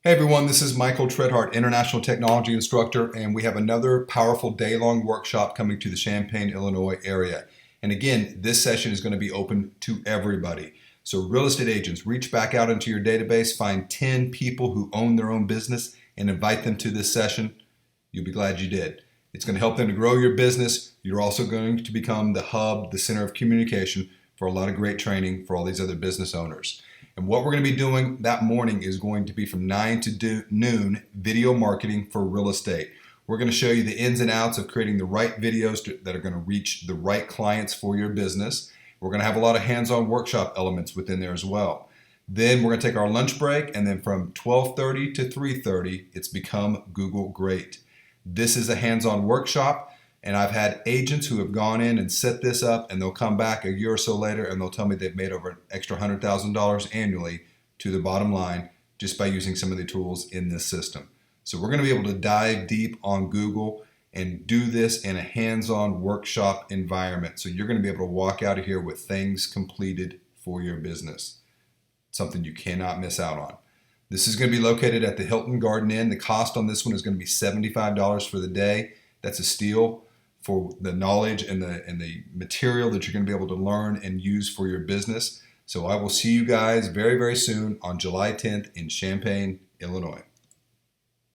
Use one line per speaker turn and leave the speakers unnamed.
Hey everyone, this is Michael Treadhart, International Technology Instructor, and we have another powerful day-long workshop coming to the Champaign, Illinois area. And again, this session is going to be open to everybody. So real estate agents, reach back out into your database, find 10 people who own their own business and invite them to this session. You'll be glad you did. It's going to help them to grow your business. You're also going to become the hub, the center of communication for a lot of great training for all these other business owners. And what we're going to be doing that morning is going to be from 9 to noon, video marketing for real estate. We're going to show you the ins and outs of creating the right videos that are going to reach the right clients for your business. We're going to have a lot of hands-on workshop elements within there as well. Then we're going to take our lunch break, and then from 12:30 to 3:30, it's become Google Great. This is a hands-on workshop. And I've had agents who have gone in and set this up, and they'll come back a year or so later and they'll tell me they've made over an extra $100,000 annually to the bottom line just by using some of the tools in this system. So we're going to be able to dive deep on Google and do this in a hands-on workshop environment. So you're going to be able to walk out of here with things completed for your business. Something you cannot miss out on. This is going to be located at the Hilton Garden Inn. The cost on this one is going to be $75 for the day. That's a steal for the knowledge and the material that you're going to be able to learn and use for your business. So I will see you guys very, very soon on July 10th in Champaign, Illinois.